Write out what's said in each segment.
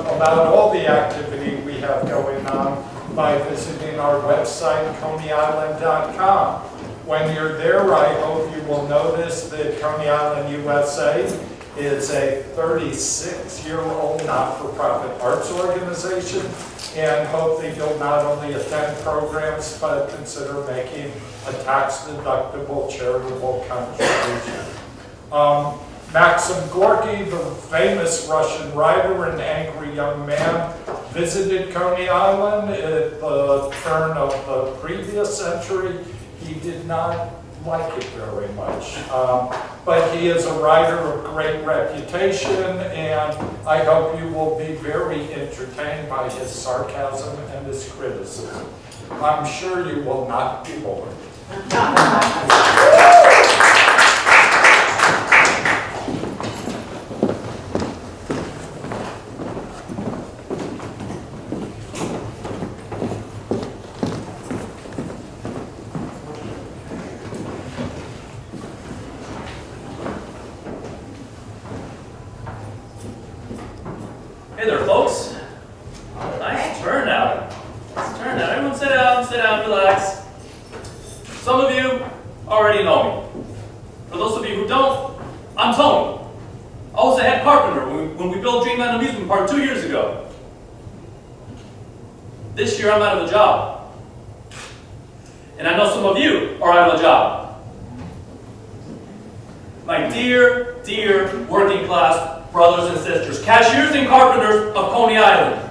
about all the activity we have going on by visiting our website, coneyisland.com. When you're there, I hope you will notice that Coney Island USA is a 36-year-old not-for-profit arts organization, and hope that you'll not only attend programs, but consider making a tax-deductible charitable contribution. Maxim Gorky, the famous Russian writer and angry young man, visited Coney Island at the turn of the previous century. He did not like it very much, but he is a writer of great reputation, and I hope you will be very entertained by his sarcasm and his criticism. I'm sure you will not be bored. Hey there, folks. Nice turnout. Nice turnout. Everyone sit down, relax. Some of you already know me. For those of you who don't, I'm Tony. I was a head carpenter when we built Dreamland Amusement Park 2 years ago. This year I'm out of a job. And I know some of you are out of a job. My dear, dear working class brothers and sisters, cashiers and carpenters of Coney Island,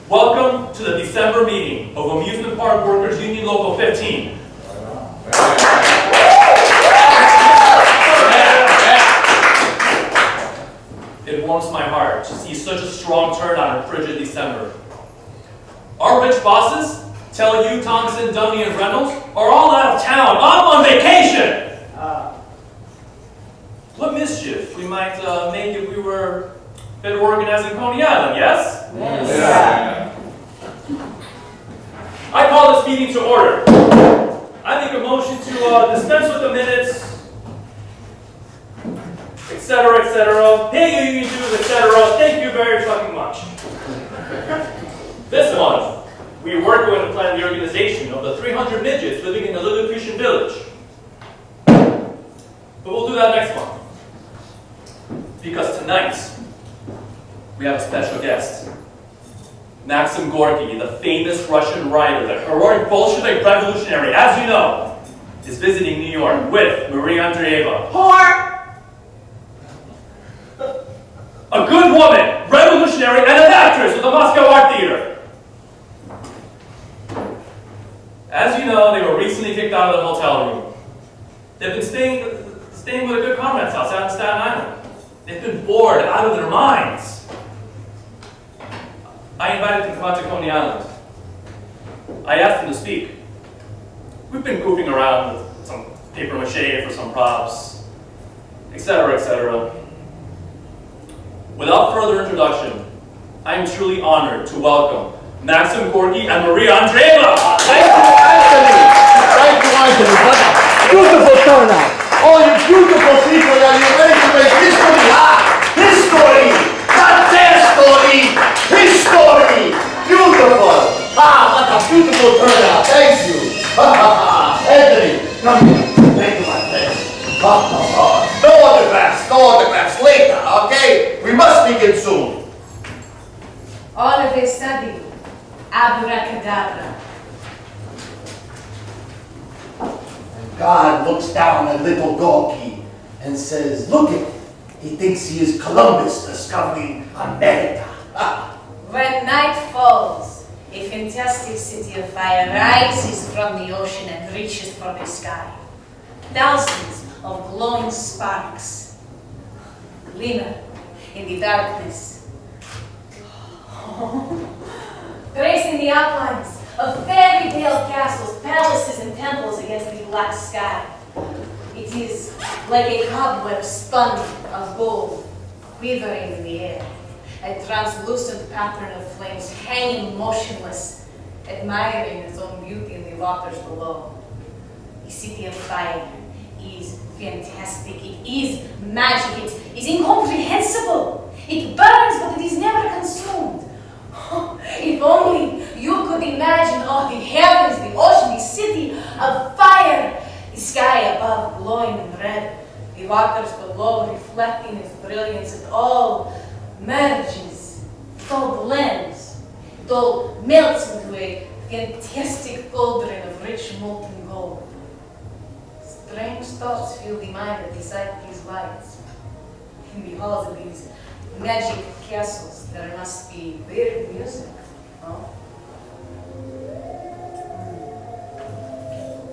welcome to the December meeting of Amusement Park Workers Union Local 15. It warms my heart to see such a strong turnout in frigid December. Our rich bosses tell you Thompson, Dunny, and Reynolds are all out of town. I'm on vacation! What mischief we might make if we were better organized in Coney Island, yes? Yes. Yeah. I call this meeting to order. I make a motion to dispense with the minutes, etc., pay union dues, etc. Thank you very fucking much. This month, we were going to plan the organization of the 300 midgets living in the Lilliputian village. But we'll do that next month. Because tonight, we have a special guest. Maxim Gorky, the famous Russian writer, the heroic Bolshevik revolutionary, as you know, is visiting New York with Maria Andreeva. Whore! A good woman, revolutionary, and an actress with the Moscow Art Theater. As you know, they were recently kicked out of the hotel room. They've been staying with a good comrade's house out in Staten Island. They've been bored out of their minds. I invited them to come out to Coney Island. I asked them to speak. We've been goofing around with some paper mache for some props, etc., etc. Without further introduction, I am truly honored to welcome Maxim Gorky and Maria Andreeva. Thank you, Anthony. Thank you, Anthony. What a beautiful turnout. All you beautiful people, are you ready to make history? History! Not their story! His story! Beautiful! What a beautiful turnout. Thank you. Anthony, come here. Thank you, my friend. No autographs later, okay? We must begin soon. All of a sudden, abracadabra. God looks down at little Gorky and says, look at him. He thinks he is Columbus discovering America. When night falls, a fantastic city of fire rises from the ocean and reaches for the sky. Thousands of glowing sparks glimmer in the darkness, tracing the outlines of fairy tale castles, palaces, and temples against the black sky. It is like a cobweb spun of gold, quivering in the air, a translucent pattern of flames hanging motionless, admiring its own beauty in the waters below. The city of fire is fantastic, it is magic, it is incomprehensible. It burns, but it is never consumed. merges, it all blends, it all melts into a fantastic cauldron of rich molten gold. Strange thoughts fill the mind that decide these lights. In the halls of these magic castles, there must be weird music, no?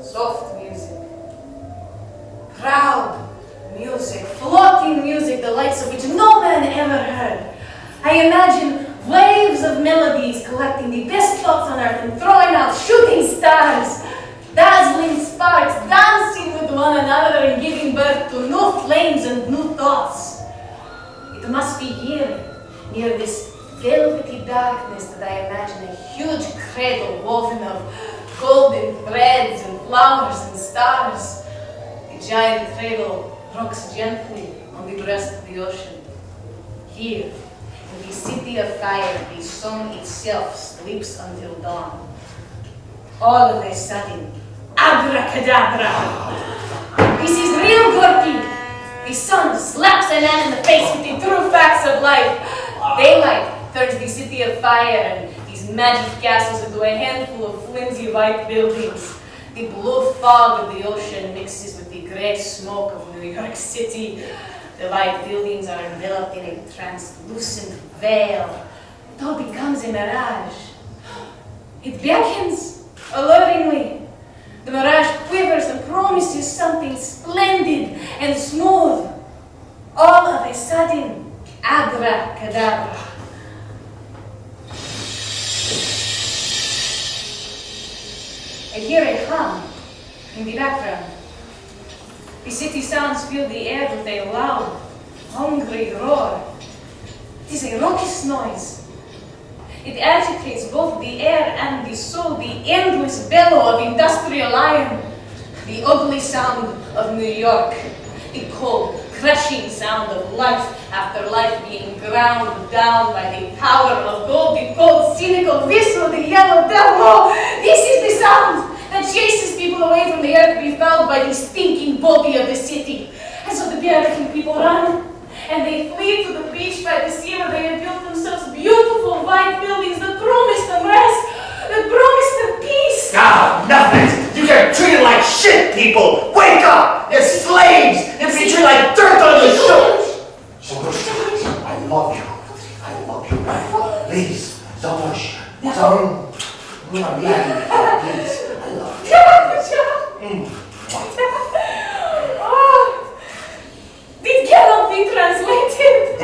Soft music, proud music, floating music, the likes of which no man ever heard. I imagine waves of melodies collecting the best thoughts on earth and throwing out shooting stars, dazzling sparks, dancing with one another and giving birth to new flames and new thoughts. It must be here, near this velvety darkness, that I imagine a huge cradle woven of golden threads and flowers and stars. The giant cradle rocks gently on the breast of the ocean. Here, in the city of fire, the sun itself sleeps until dawn. All of a sudden, abracadabra! This is real Gorky! The sun slaps a man in the face with the true facts of life. Daylight turns the city of fire and these magic castles into a handful of flimsy white buildings. The blue fog of the ocean mixes with the gray smoke of New York City. The white buildings are enveloped in a translucent veil. It all becomes a mirage. It beckons alluringly. The mirage quivers and promises something splendid and smooth. All of a sudden, abracadabra. I hear a hum in the background. The city sounds fill the air with a loud, hungry roar. It is a raucous noise. It agitates both the air and the soul, the endless bellow of industrial iron, the ugly sound of New York, the cold, crushing sound of life after life being ground down by the power of gold, the cold, cynical whistle, the yellow devil. This is the sound that chases people away from the earth befouled by the stinking body of the city. And so the American people run, and they flee to the beach by the sea where they have built themselves beautiful white buildings that promise them rest, that promise them peace. God, nothing! You get treated like shit, people! Wake up! You're slaves! You're being treated like dirt on your shoulders! I love you. I love you. Please, George. Don't. Please, I love you. It cannot be translated.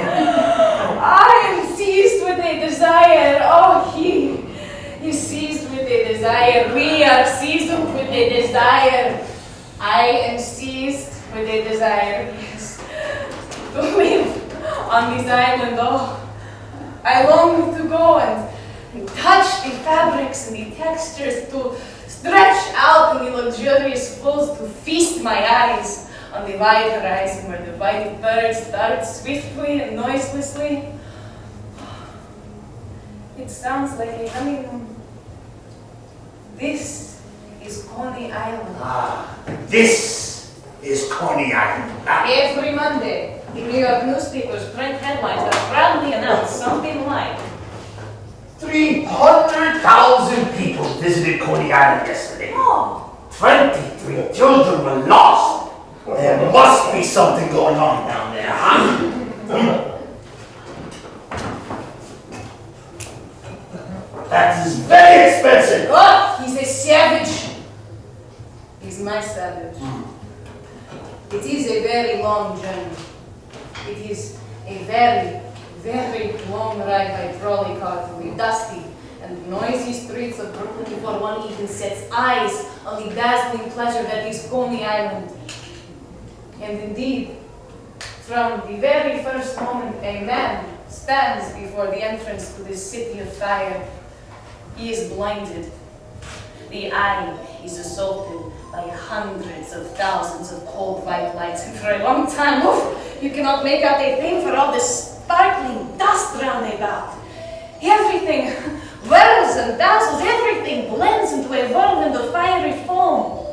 I am seized with a desire. Oh, he is seized with a desire. We are seized with a desire. I am seized with a desire, yes, to live on this island. Oh, I long to go and touch the fabrics and the textures, to stretch out in the luxurious folds, to feast my eyes on the wide horizon where the white birds dart swiftly and noiselessly. It sounds like a honeymoon. This is Coney Island. This is Coney Island. Every Monday, the New York newspapers print headlines that proudly announce something like 300,000 people visited Coney Island yesterday. Oh, 23 children were lost. There must be something going on down there, huh? That is very expensive. God, he's a savage. He's my savage. It is a very long journey. It is a very, very long ride by trolley car through the dusty and noisy streets of Brooklyn before one even sets eyes on the dazzling pleasure that is Coney Island. And indeed, from the very first moment a man stands before the entrance to this city of fire, he is blinded. The eye is assaulted by hundreds of thousands of cold white lights, and for a long time, you cannot make out a thing for all this sparkling dust round about. Everything whirls and dazzles, everything blends into a whirlwind of fiery foam.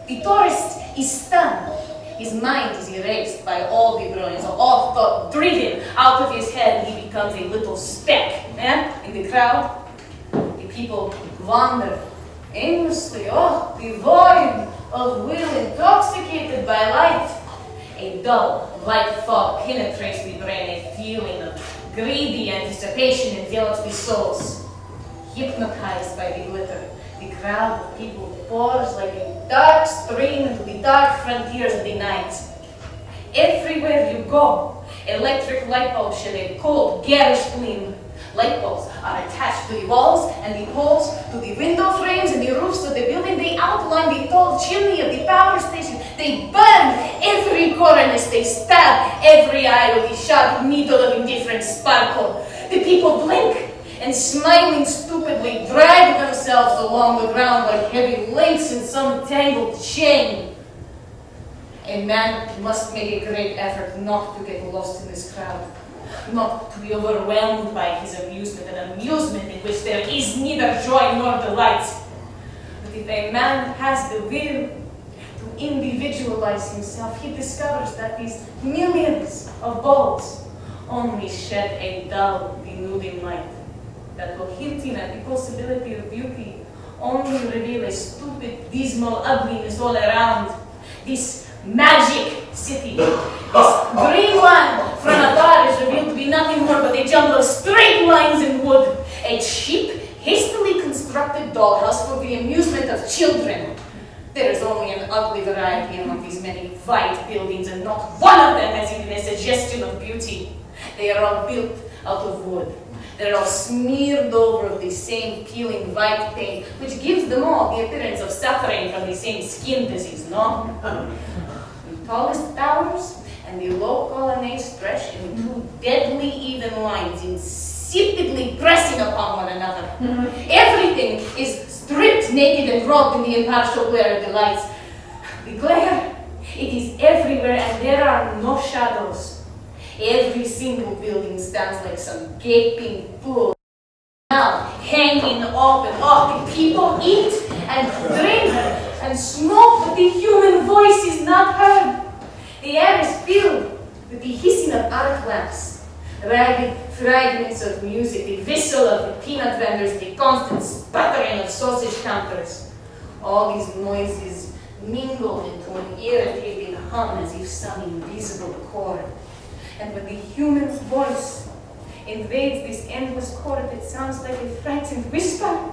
The tourist is stunned. His mind is erased by all the brilliance, all thought driven out of his head. He becomes a little speck, in the crowd. The people wander aimlessly, devoid of will, intoxicated by light. A dull, white fog penetrates the brain, a feeling of greedy anticipation envelops the souls. Hypnotized by the glitter, the crowd of people pours like a dark stream into the dark frontiers of the night. Everywhere you go, electric light bulbs shed a cold, garish gleam. Light bulbs are attached to the walls and the poles, to the window frames and the roofs of the building. They outline the tall chimney of the power station. They burn every cornice. They stab every eye with the sharp needle of indifferent sparkle. The people blink and, smiling stupidly, drag themselves along the ground like heavy links in some tangled chain. A man must make a great effort not to get lost in this crowd, not to be overwhelmed by his amusement, an amusement in which there is neither joy nor delight. But if a man has the will to individualize himself, he discovers that these millions of bulbs only shed a dull, denuding light, that while hinting at the possibility of beauty, only reveal a stupid, dismal ugliness all around. This magic city, this green one from afar is revealed to be nothing more but a jumble of straight lines and wood, a cheap, hastily constructed dollhouse for the amusement of children. There is only an ugly variety among these many white buildings, and not one of them has even a suggestion of beauty. They are all built out of wood. They're all smeared over with the same peeling white paint, which gives them all the appearance of suffering from the same skin disease, no? The tallest towers and the low colonnades stretch in two deadly even lines, insipidly pressing upon one another. Everything is stripped naked and robed in the impartial glare of the lights. The glare, it is everywhere, and there are no shadows. Every single building stands like some gaping pool, now hanging open. The people eat and drink and smoke, but the human voice is not heard. The air is filled with the hissing of arc lamps, ragged fragments of music, the whistle of the peanut vendors, the constant sputtering of sausage counters. All these noises mingle into an irritating hum as if some invisible chord. And when the human voice invades this endless chord, it sounds like a frightened whisper.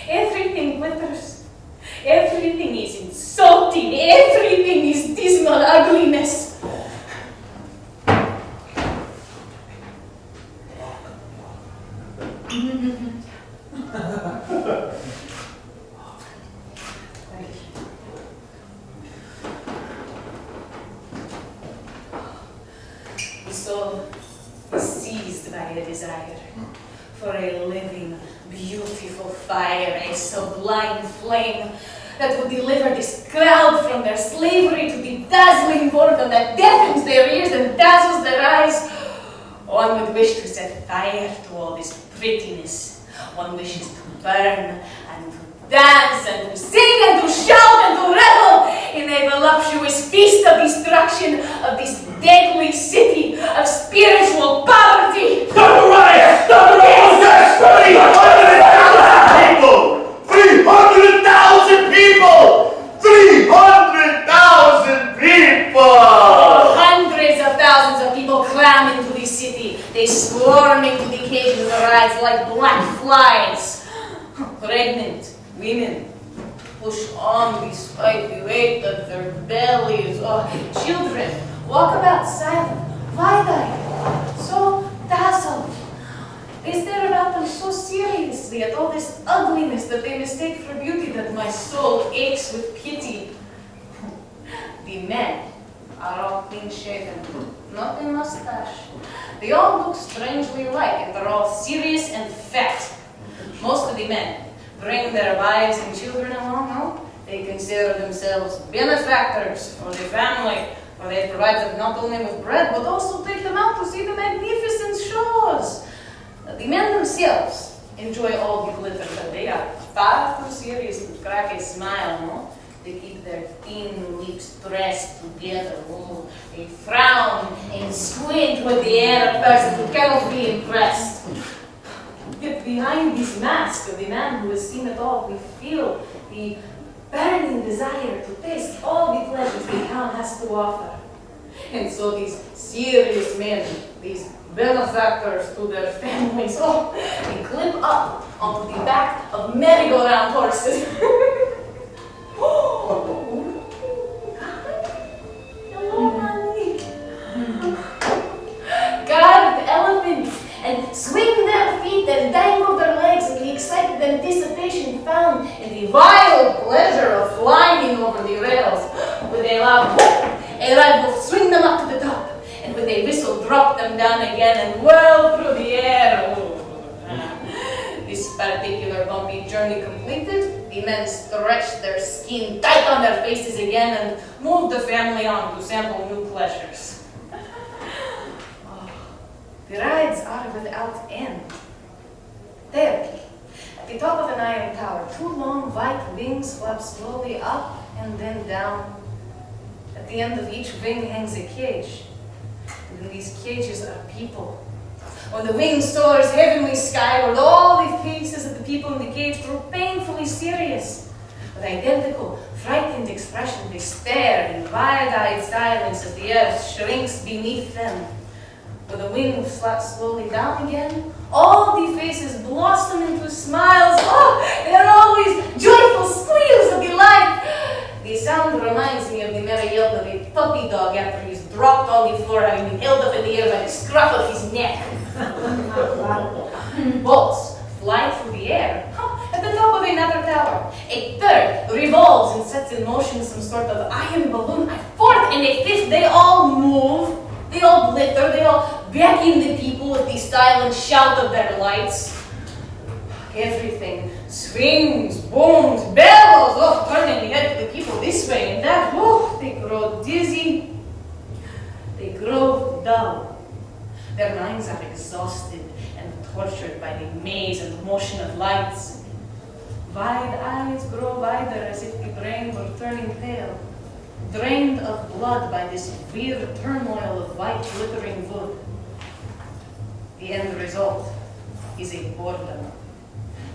Everything glitters. Everything is insulting. Everything is dismal ugliness. The soul is seized by a desire for a living, beautiful fire, a sublime flame that would deliver this crowd from their slavery to the dazzling boredom that deafens their ears and dazzles their eyes. One would wish to set fire to all this prettiness. One wishes to burn and to dance and to sing and to shout and to revel in a voluptuous feast of destruction of this deadly city of spiritual poverty. Stop the riot! Stop the riot! 300,000 people! 300,000 people! 300,000 people! Hundreds of thousands of people cram into the city. They swarm into the cages of the rides like black flies. Pregnant women push on despite the weight of their bellies. Children walk about silent, wide-eyed, so dazzled. They stare about them so seriously at all this ugliness that they mistake for beauty, that my soul aches with pity. The men are all clean-shaven, not a mustache. They all look strangely alike, and they're all serious and fat. Most of the men bring their wives and children along, no? They consider themselves benefactors for the family, for they provide them not only with bread, but also take them out to see the magnificent shows. The men themselves enjoy all the glitter, but they are far too serious to crack a smile, no? They keep their thin lips pressed together. Oh, they frown and squint with the air of person who cannot be impressed. Yet behind this mask of the man who has seen it all, we feel the burning desire to taste all the pleasures the town has to offer. And so these serious men, these benefactors to their families, oh, they climb up onto the back of merry-go-round horses. Oh, hello, honey. Carved elephants and swing their feet and dangle their legs in the excited anticipation found in the wild pleasure of flying over the rails. With a loud whoop, a ride will swing them up to the top, and with a whistle drop them down again and whirl through the air. This particular bumpy journey completed, the men stretched their skin tight on their faces again and moved the family on to sample new pleasures. The rides are without end. There, at the top of an iron tower, two long white wings flap slowly up and then down. At the end of each wing hangs a cage. And in these cages are people. When the wing soars heavenly skyward, all the faces of the people in the cage grow painfully serious. With identical, frightened expression, they stare in wide-eyed silence as the earth shrinks beneath them. When the wing flaps slowly down again, all the faces blossom into smiles. Oh, they're always joyful squeals of delight. The sound reminds me of the merry yelp of a puppy dog after he's dropped on the floor, having been held up in the air by the scruff of his neck. Bolts fly through the air at the top of another tower. A third revolves and sets in motion some sort of iron balloon. A fourth and a fifth, they all move. They all glitter, they all beckon the people with the silent shout of their lights. Everything swings, booms, bellows, oh, turning the head of the people this way and that. Oh, they grow dizzy. They grow dull. Their minds are exhausted and tortured by the maze and motion of lights. Wide eyes grow wider as if the brain were turning pale, drained of blood by this weird turmoil of white glittering wood. The end result is a boredom.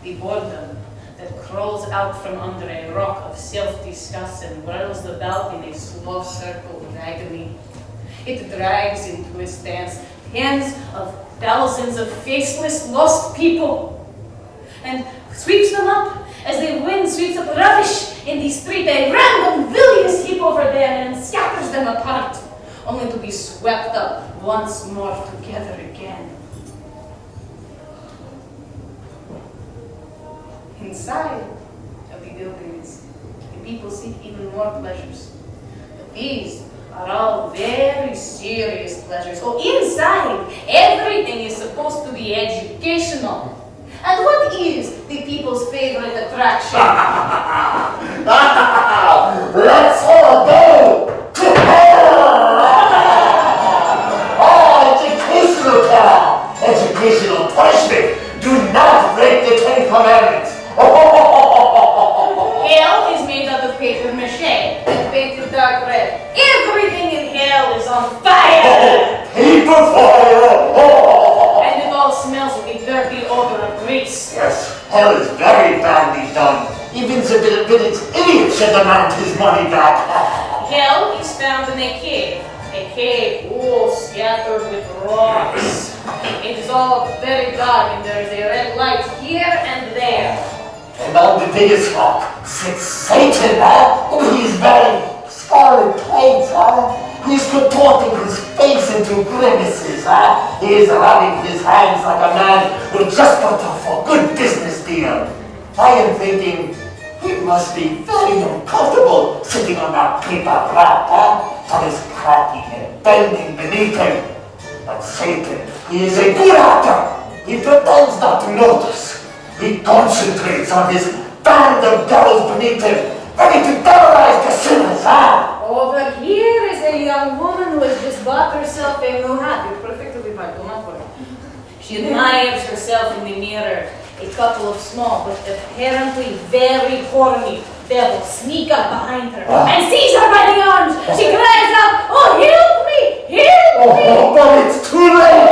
The boredom that crawls out from under a rock of self-disgust and whirls about in a slow circle of agony. It drags into its dance tens of thousands of faceless, lost people, and sweeps them up as the wind sweeps up rubbish in the street, a random bilious heap over there, and scatters them apart, only to be swept up once more together again. Inside of the buildings, the people seek even more pleasures. But these are all very serious pleasures. Oh, inside, everything is supposed to be educational. And what is the people's favorite attraction? Let's all go to hell! Educational terror, educational punishment. Do not break the Ten Commandments. Hell is made out of paper mache and painted dark red. Everything in hell is on fire! Paper fire! And it all smells with the dirty odor of grease. Yes, hell is very badly done. Even the village idiot should demand his money back. Hell is found in a cave. A cave, oh, scattered with rocks. It is all very dark and there is a red light here and there. And on the biggest rock sits Satan, He's wearing scarlet plates, He's contorting his face into grimaces, He is rubbing his hands like a man who just got off a good business deal. I am thinking, it must be very uncomfortable sitting on that paper wrap, That is cracking and bending beneath him. But Satan, he is a good actor. He pretends not to notice. He concentrates on his band of devils beneath him, ready to terrorize the sinners, Over here is a young woman who has just bought herself a new hat. It's perfectly fine, do not worry. She admires herself in the mirror. A couple of small, but apparently very horny devil sneak up behind her and seize her by the arms. She cries out, "Oh, help me! Help me!" Oh, but it's too late!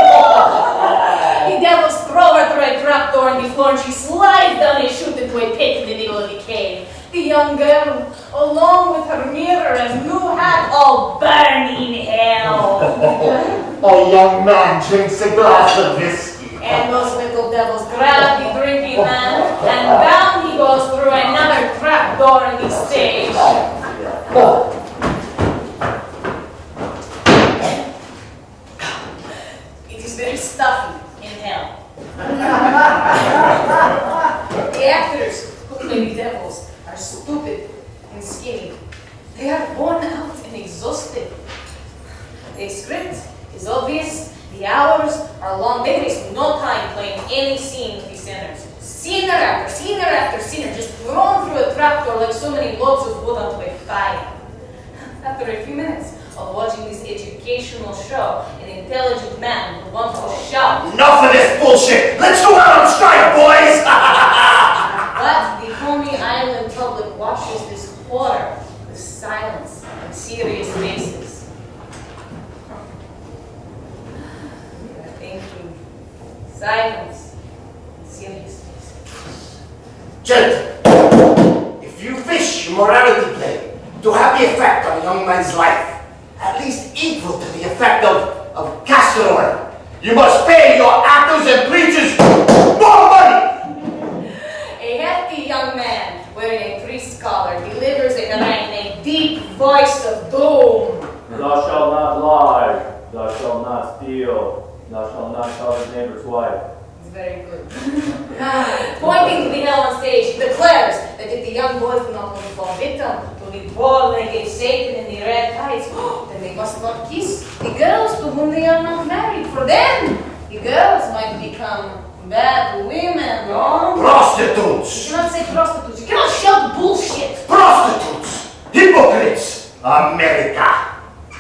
The devils throw her through a trapdoor in the floor and she slides down and shoots into a pit in the middle of the cave. The young girl, along with her mirror and new hat, all burn in hell. A young man drinks a glass of whiskey. And those little devils grab the drinking man, and down he goes through another trapdoor in the stage. It is very stuffy in hell. The actors who play the devils are stupid and skinny. They are worn out and exhausted. The script is obvious. The hours are long. They waste no time playing any scene with the sinners. Sinner after sinner, just thrown through a trapdoor like so many loads of wood onto a fire. After a few minutes of watching this educational show, an intelligent man who wants to shout. Enough of this bullshit! Let's go out on strike, boys! But the Coney Island public watches this horror with silence and serious faces. They're thinking silence and serious faces. Gentlemen, if you wish your morality play to have the effect on a young man's life, at least equal to the effect of castor oil, you must pay your actors and preachers more money! A hefty young man wearing a priest's collar delivers a harangue in a deep voice of doom. Thou shalt not lie, thou shalt not steal, thou shalt not covet his neighbor's wife. It's very good. Pointing to the hell on stage, he declares that if the young boys do not only fall victim to the bow-legged Satan in the red tights, then they must not kiss the girls to whom they are not married. For then, the girls might become bad women, no? You Prostitutes! cannot say prostitutes. You cannot shout bullshit. Prostitutes! Hypocrites! America!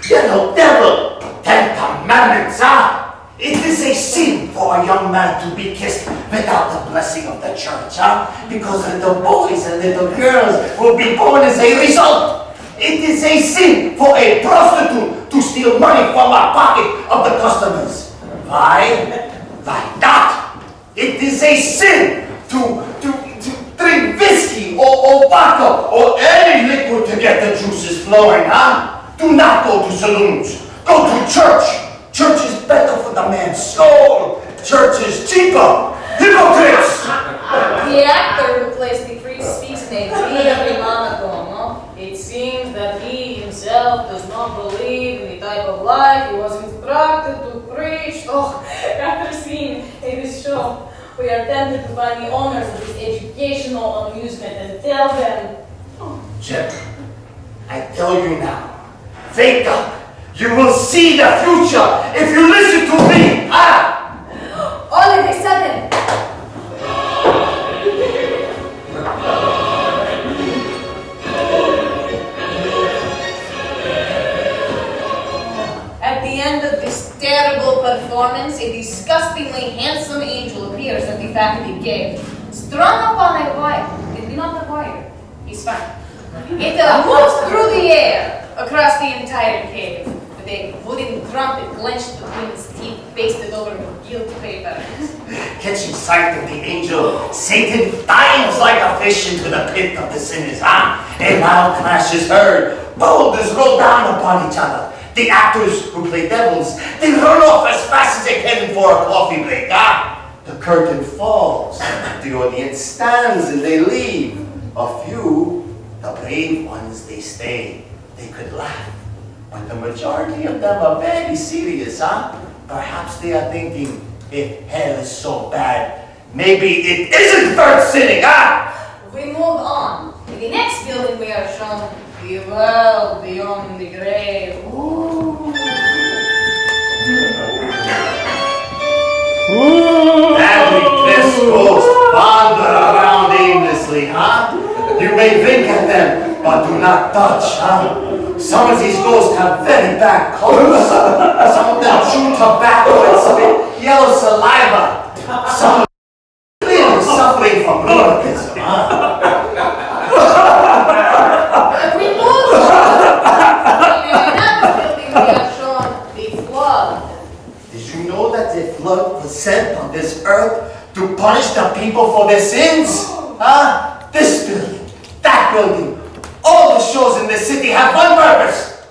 Yellow devil! 10 commandments, huh? It is a sin for a young man to be kissed without the blessing of the church, huh? Because little boys and little girls will be born as a result. It is a sin for a prostitute to steal money from the pocket of the customers. Why? Why not? It is a sin to drink whiskey or vodka or any liquid to get the juices flowing, huh? Do not go to saloons. Go to church. Church is better for the man's soul. Church is cheaper. Hypocrites! The actor who plays the priest speaks in a very monotone, no? It seems that he himself does not believe in the type of life he was instructed to preach. Oh, after seeing this show, we are tempted to find the owners of this educational amusement and tell them, Gentlemen, I tell you now, wake up. You will see the future if you listen to me. Ah! all of a sudden, at the end of this terrible performance, a disgustingly handsome angel appears at the back of the cave, strung upon a wire. It be not a wire. He's fine. It moves through the air across the entire cave with a wooden trumpet clenched between his teeth, pasted over with gilt paper. Catching sight of the angel, Satan dives like a fish into the pit of the sinners, huh? A loud clash is heard. Boulders roll down upon each other. The actors who play devils, they run off as fast as they can for a coffee break, huh? The curtain falls. The audience stands and they leave. A few, the brave ones, they stay. They could laugh. But the majority of them are very serious, huh? Perhaps they are thinking, if hell is so bad, maybe it isn't worth sinning, huh? We move on. In the next building we are shown the world beyond the grave. Ooh. Badly dressed ghosts wander around aimlessly, huh? You may wink at them, but do not touch, huh? Some of these ghosts have very bad colors. Some of them chew tobacco and spit yellow saliva. Some are clearly suffering from rheumatism, huh? was sent on this earth to punish the people for their sins? Huh? This building, that building, all the shows in the city have one purpose.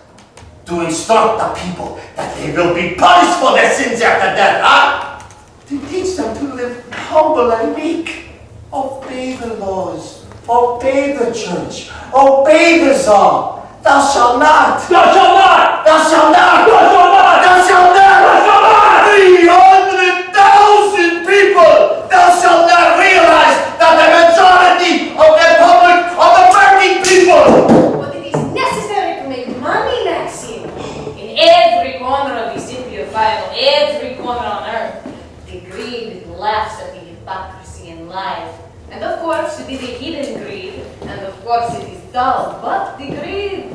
To instruct the people that they will be punished for their sins after death, huh? To teach them to live humble and meek. Obey the laws. Obey the church. Obey the Tsar. Thou shalt not. Thou shalt not! Thou shalt not. Thou shalt not! Thou shalt not. Thou shalt not! 300,000 people. Thou shalt not realize that the majority of the public are the working people. But it is necessary to make money, Maxim. In every corner of the city of Final, every corner on earth, the greed laughs at the hypocrisy in life. And of course, it is a hidden greed, and of course it is dull, but the greed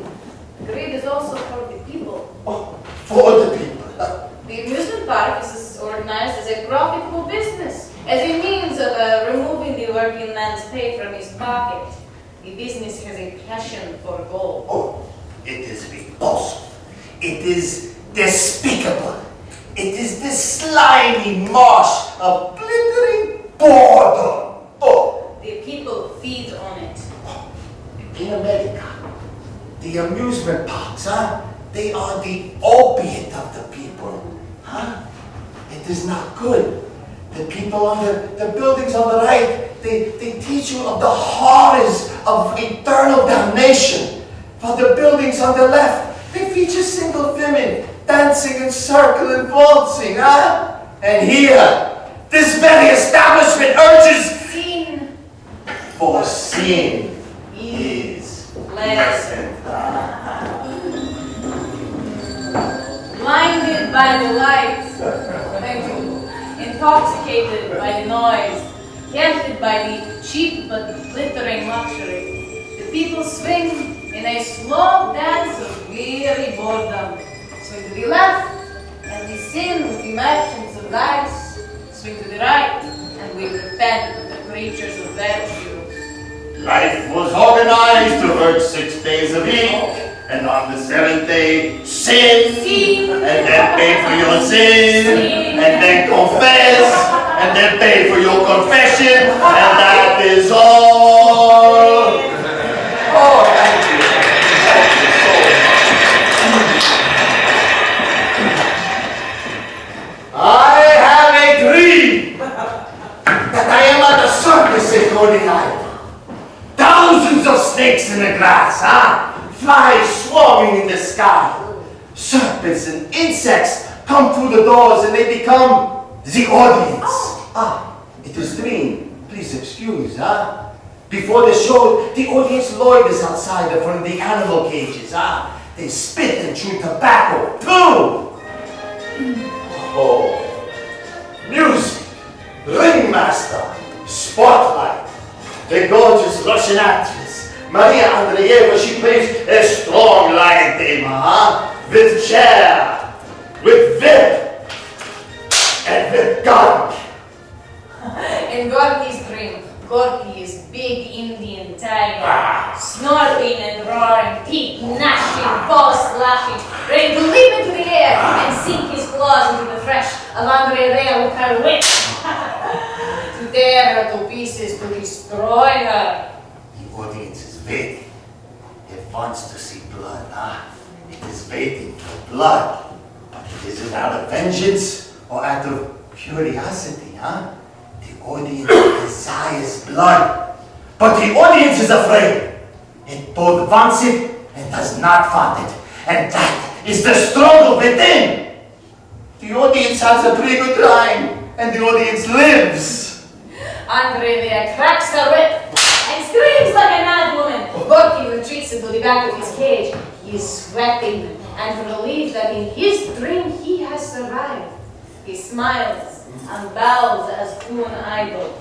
is also for the people. Oh, for the people. The amusement park is organized as a profitable business, as a means of removing the working man's pay from his pocket. The business has a passion for gold. Oh, it is repulsive. It is despicable. It is the slimy marsh of glittering boredom. Oh, The people feed on it. in America, the amusement parks, huh? They are the opiate of the people, huh? It is not good. The people on the buildings on the right, they teach you of the horrors of eternal damnation. For the buildings on the left, they feature single women dancing in circle and waltzing, huh? And here, this very establishment urges Sin for sin is pleasant. pleasant. Blinded by the light, intoxicated by the noise, tempted by the cheap but glittering luxury, the people swing in a slow dance of weary boredom. Swing to the left, and we sin with the merchants of vice. Swing to the right, and we repent of the preachers of virtue. Life was organized to work 6 days a week, and on the 7th day, sin, and then pay for your sin, and then confess, and then pay for your confession, and that is all. Oh, thank you. Thank you so much. I have a dream that I am at a circus in Coney Island. Thousands of snakes in the grass, huh? Flies swarming in the sky. Serpents and insects come through the doors and they become the audience. It is dream. Please excuse, huh? Before the show, the audience loiters outside in front of the animal cages, huh? They spit and chew tobacco, too. Oh, music, ringmaster, spotlight, the gorgeous Russian actress, Maria Andreeva, she plays a strong lion theme, huh? With chair, with whip, and with gun. In Gorky's dream, Gorky is big Indian tiger, snorting and roaring, teeth gnashing, paws slashing, ready to leap into the air and sink his claws into the flesh of Andrea with her whip, to tear her to pieces, to destroy her. The audience is waiting. It wants to see blood, huh? It is waiting for blood. But is it out of vengeance or out of curiosity, huh? The audience desires blood. But the audience is afraid. It both wants it and does not want it. And that is the struggle within. The audience has a pretty good time, and the audience lives. Andrea cracks her whip and screams like a mad woman. Gorky retreats into the back of his cage. He is sweating and relieved that in his dream he has survived. He smiles and bows as to an idol.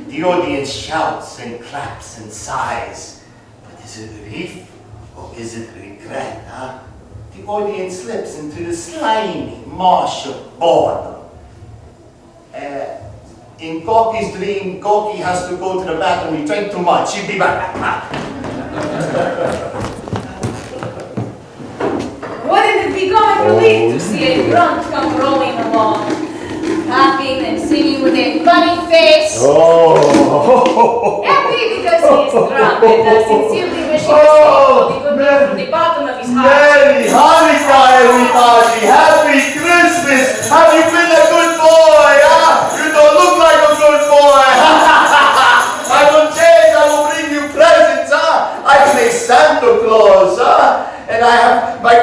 The audience shouts and claps and sighs. But is it relief or is it regret, huh? The audience slips into the slimy marsh of boredom. In Gorky's dream, Gorky has to go to the bathroom. He drank too much. He'll be back. Wouldn't it be comic relief to see a grunt come rolling along? dancing with a funny face. Oh. Happy because he is drunk and sincerely wishing the same good from the bottom of his heart. Merry Hanukkah, everybody! Happy Christmas! Have you been a good boy, huh? You don't look like a good boy! I will change, I will bring you presents, huh? I am a Santa Claus, huh? And I have my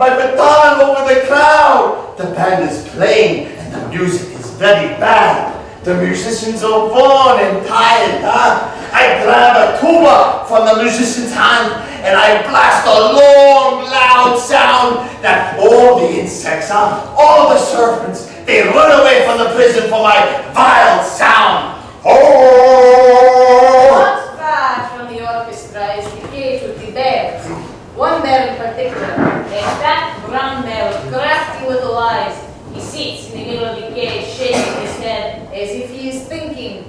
baton over the crowd. The band is playing and the music is very bad. The musicians are worn and tired, huh? I grab a tuba from the musician's hand and I blast a long, loud sound that all the insects, all the serpents, they run away from the prison for my vile sound. Oh! Not far from the orchestra is the cage with the bears. One bear in particular, a fat brown bear with crafty little eyes. He sits in the middle of the cage, shaking his head as if he is thinking,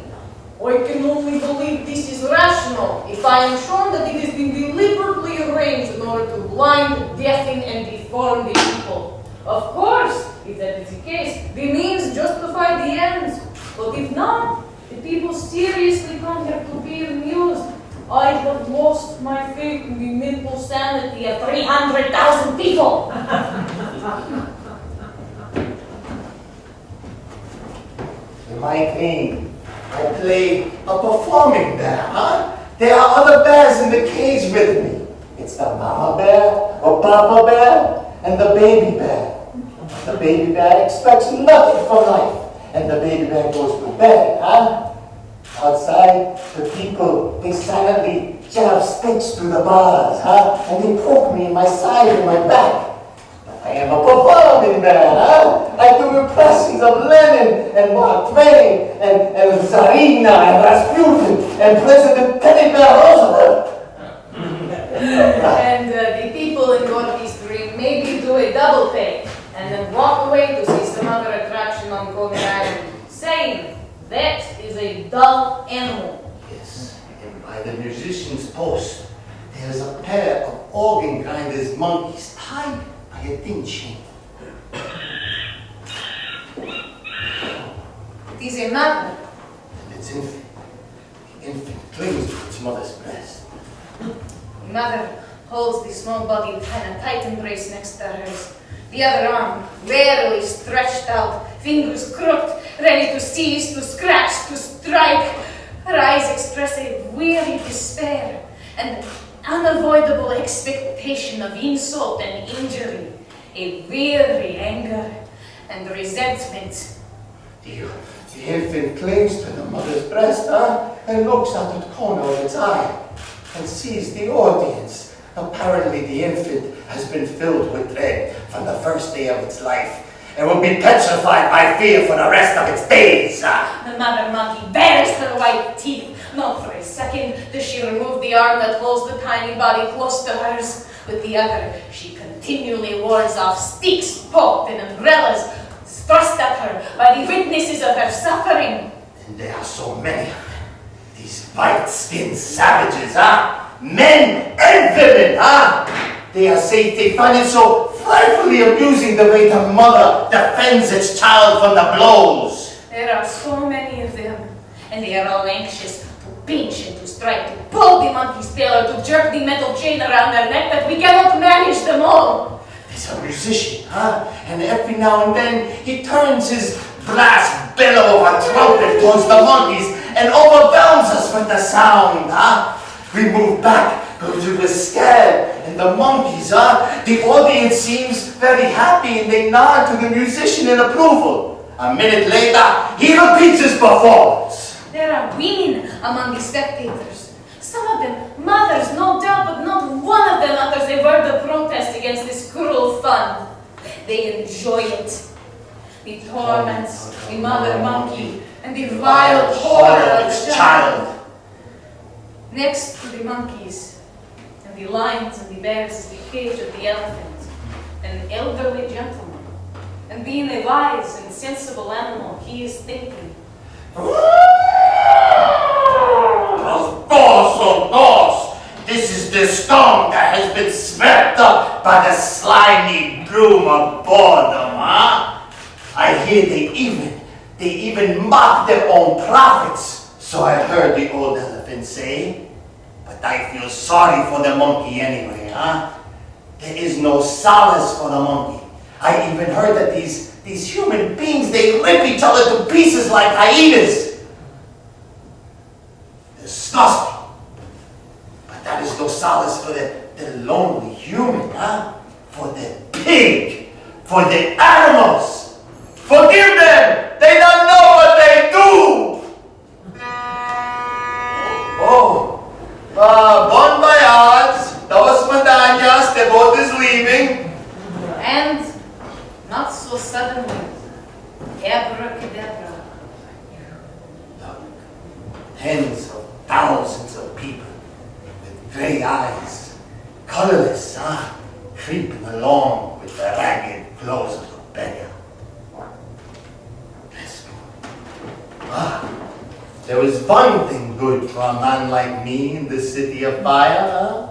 I can only believe this is rational if I am shown that it has been deliberately arranged in order to blind, deafen, and deform the people. Of course, if that is the case, the means justify the ends. But if not, the people seriously come here to be amused. I have lost my faith in the mental sanity of 300,000 people. In my game, I play a performing bear, huh? There are other bears in the cage with me. It's the mama bear, or papa bear, and the baby bear. The baby bear expects nothing from life, and the baby bear goes to bed, huh? Outside, the people, they silently jab sticks through the bars, huh? And they poke me in my side and my back. But I am a performing bear, huh? I do impressions of Lenin and Mark Twain and Tsarina and Rasputin and President Teddy Bear Roosevelt. And the people in Gorky's dream maybe do a double take and then walk away to see some other attraction on Coney Island, saying, that is a dull animal. Yes, and by the musician's post, there is a pair of organ grinders monkeys tied by a thin chain. It is a mother. And its infant, the infant clings to its mother's breast. The mother holds the small body in a tight embrace next to hers. The other arm, warily stretched out, fingers crooked, ready to seize, to scratch, to strike. Her eyes express a weary despair, an unavoidable expectation of insult and injury, a weary anger and resentment. The infant clings to the mother's breast, and looks out the corner of its eye and sees the audience. Apparently, the infant has been filled with dread from the first day of its life and will be petrified by fear for the rest of its days. The mother monkey bares her white teeth. Not for a second does she remove the arm that holds the tiny body close to hers. With the other, she continually wards off sticks, poked, and umbrellas thrust at her by the witnesses of her suffering. And there are so many of them. These white-skinned savages, men and women, they find it so frightfully amusing the way the mother defends its child from the blows. There are so many of them, and they are all anxious to pinch and to strike, to pull the monkey's tail or to jerk the metal chain around their neck, but we cannot manage them all. He's a musician, and every now and then he turns his brass bellow of a trumpet towards the monkeys and overwhelms us with the sound, We move back because we were scared, and the monkeys, the audience seems very happy and they nod to the musician in approval. A minute later, he repeats his performance. There are women among the spectators. Some of them mothers, no doubt, but not one of them utters a word of protest against this cruel fun. They enjoy it. The torments, the mother monkey, and the vile horror of the child. Next to the monkeys, and the lions and the bears is the cage of the elephant, an elderly gentleman. And being a wise and sensible animal, he is thinking, Of course, this is the scum that has been swept up by the slimy broom of boredom, I hear they even They even mock their own prophets, so I heard the old elephant say. But I feel sorry for the monkey anyway, huh? There is no solace for the monkey. I even heard that these human beings, they rip each other to pieces like hyenas. Disgusting. But that is no solace for the lonely human, huh? For the pig, for the animals. Forgive them! They don't know what they do! Oh, bon voyage. Dos montañas, the boat is leaving. And not so suddenly. Abracadabra. Look, tens of thousands of people with gray eyes, colorless, creeping along with the ragged clothes of the beggar. Let's go. There was one thing good for a man like me in the city of fire, huh?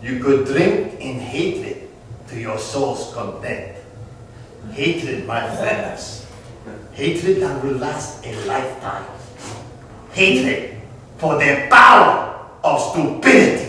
You could drink in hatred to your soul's content. Hatred, my friends. Hatred that will last a lifetime. Hatred for the power of stupidity.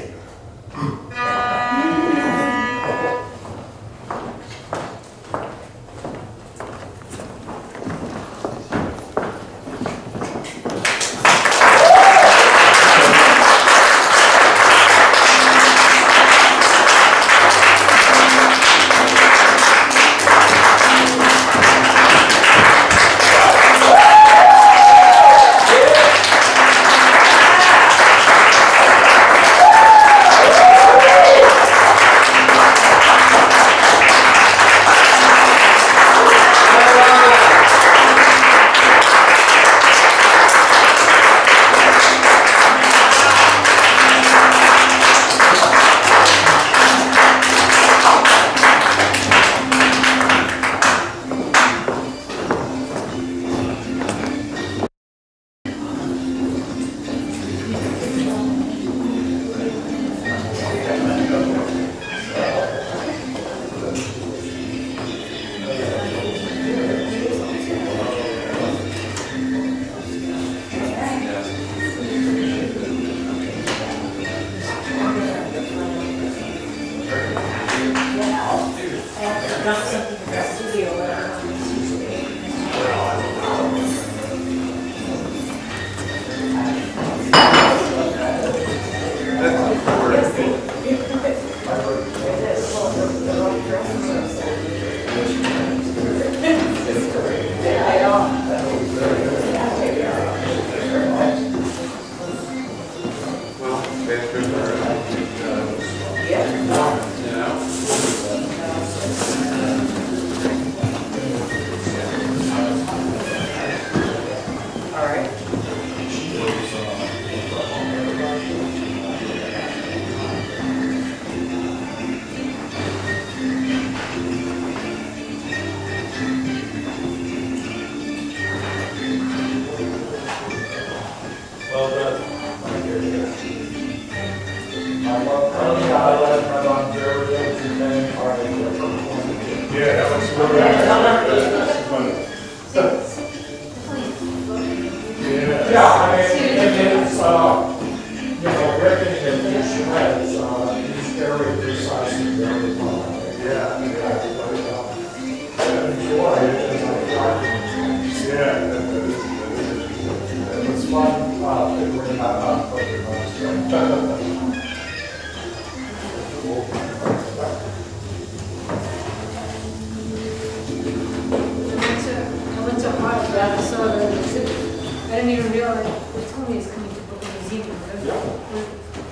I didn't even realize, they told me it's coming to book a museum. It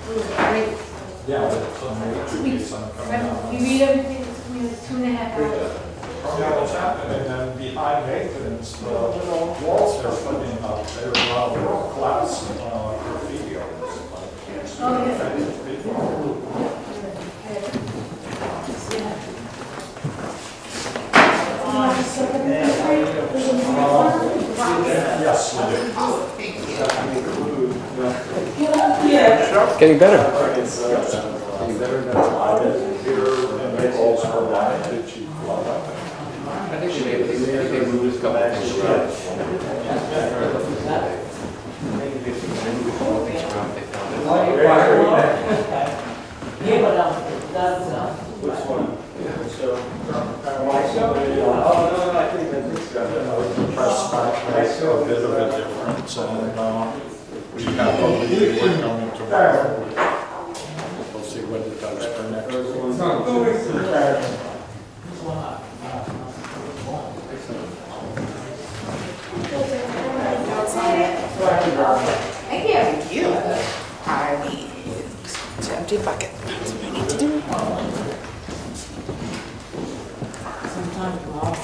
was great. Yeah, that's something. You read everything, it's coming in 2.5 hours. Yeah, what's happening, and then behind Nathan's, the walls they're putting up, they're world-class graffiti artists. Oh, yeah. Yes, we do. Getting better. Getting better, that's why they're also why the chief. I think they moved a couple things around. Press back makes a bit of a difference, and we have a lead we're going tomorrow. We'll see what it does for next week. Thank you. Thank you. I need to empty a bucket. That's what I need to do. Sometime tomorrow.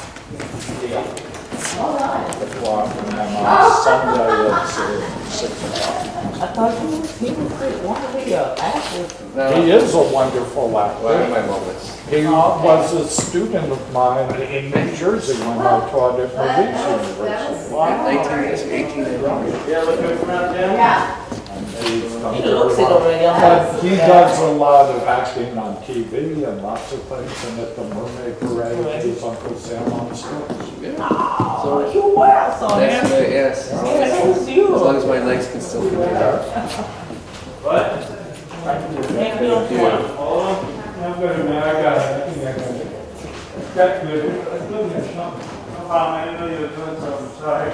Walk and then on Sunday at 6 o'clock. I thought he was one of the athletes. He is a wonderful athlete. my moments. He was a student of mine in New Jersey when I taught at Maurice University. 19 years, 18 years old. Yeah, look good from out there. Yeah. He looks it already on But he does a lot of acting on TV and lots of things, and at the Mermaid Parade, he's Uncle Sam on stage. So you well, so That's right, yes. who's you? As long as my legs can still be there. What? Thank you. I'm good, man. I got it. I think I got it. That's good. That's good. That's something. No problem. I didn't know you were doing something. Sorry.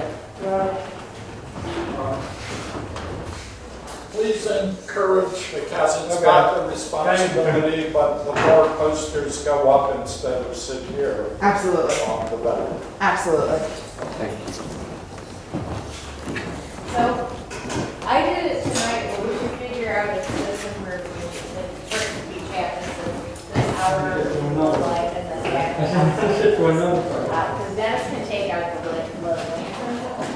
Please encourage, because it's not the responsibility, but the more posters go up instead of sit here Absolutely. on the back. Absolutely. Thank you. So, I did it tonight, but we should figure out if this is where the first speech happens, this hour of light and then the after. Because Dennis can take out the lanterns.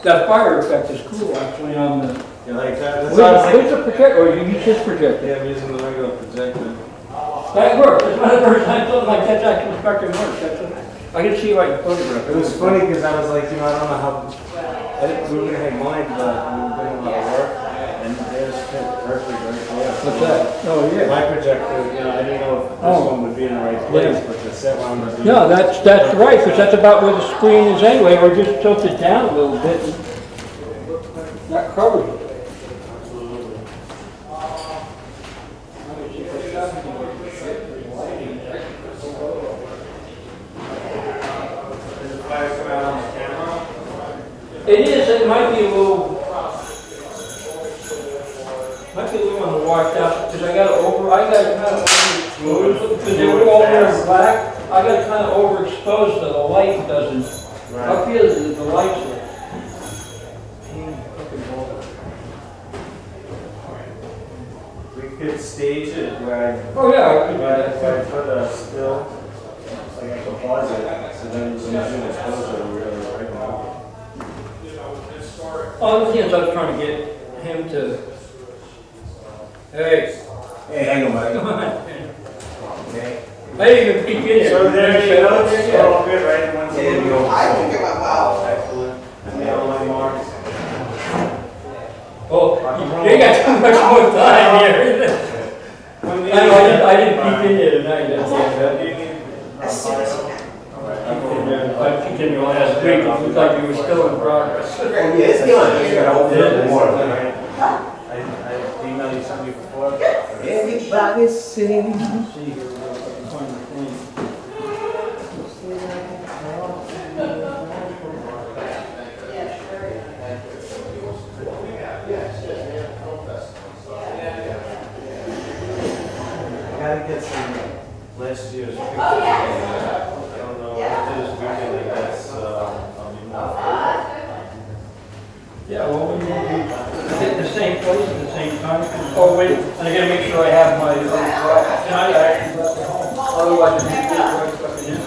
That fire effect is cool, actually, on the, You like that? That's what I was like. where's the projector, or you use his projector? Yeah, I'm using the regular projector. That works, it's one of the first times something like that's actually fucking works, I can see like a photograph. It was funny because I was like, I don't know how, we were gonna have mine, but we were doing a lot of work, and theirs fit perfect right there. What's that? Oh, yeah. My projector, I didn't know if this one would be in the right place, but the set one would be. No, that's right, because that's about where the screen is anyway, or just tilt it down a little bit, and that covers it. Fire come out on the camera? It is, it might be a little on the washed out, because I got it kind of overexposed, because they were all wearing black, I got it kind of overexposed so the light doesn't, I feel that the lights are. We could stage it where Oh, yeah, I could do where that. I put a still, like I could pause it, so then you can zoom exposure really right now. Oh, the thing is, I was trying to get him to, hey, Hey, hang on, buddy. come on. Okay. I didn't even peek in here. So there you go, it's all good, right? Once I think it went well. Excellent. And the other marks. Oh, you got too much more time here. I didn't peek in here tonight, that's it. As soon as you can. I continue on last week, it looked like you were still in progress. Oh, yeah, it's done. You gotta open it more. I emailed you something before. Everybody sing. See here, if I can find the thing. Gotta get some last year's pictures. Oh, yeah. I don't know, this weekend, I guess, I'll be more. Yeah, well, we will be at the same place at the same time. Oh, wait, and I gotta make sure I have my, tonight I actually left at home. Otherwise, it'd be right fucking in.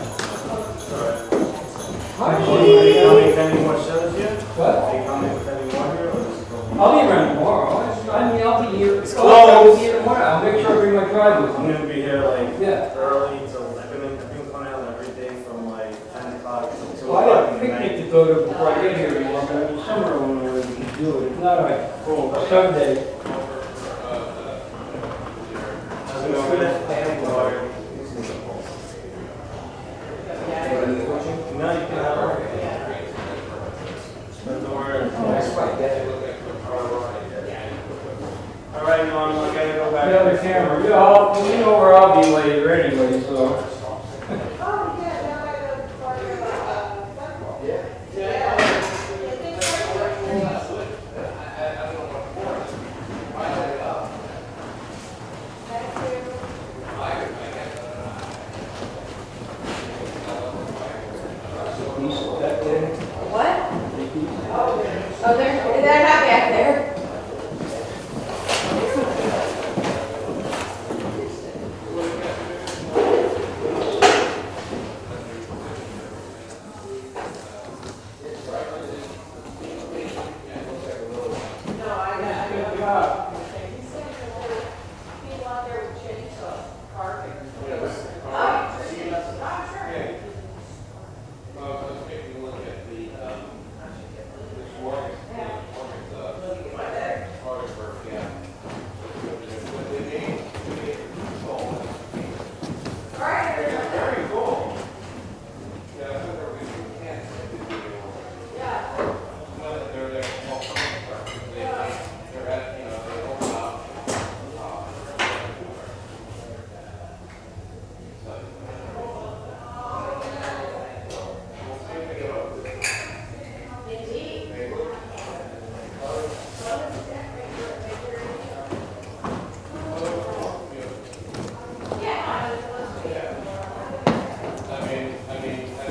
Are you coming with any more shows yet? What? Are you coming with any more here, or is it going? I'll be around tomorrow. I mean, I'll be here. It's I'll closed. be here tomorrow. I'll make sure I bring my drive with I'm me. gonna be here like Yeah. early till, I've been coming out every day from like 10 o'clock till 2 Well, I o'clock got a in the picnic night. to go to before I get here tomorrow, but in the summer when we can do it. If not, I Cool. Sunday. How's it going? Oh, they're not back there.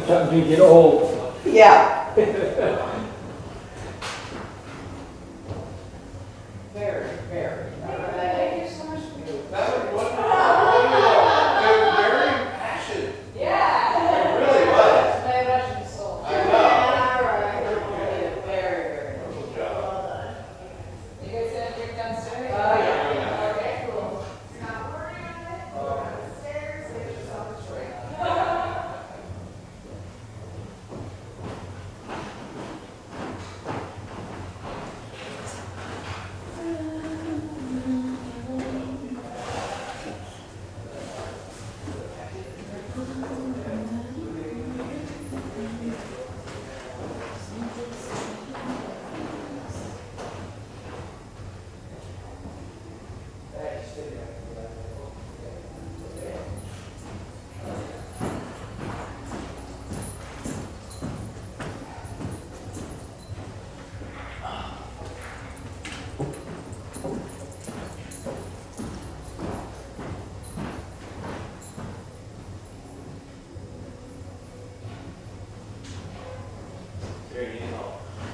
Something to get old. Yeah.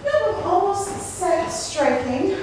No, I'm almost set striking.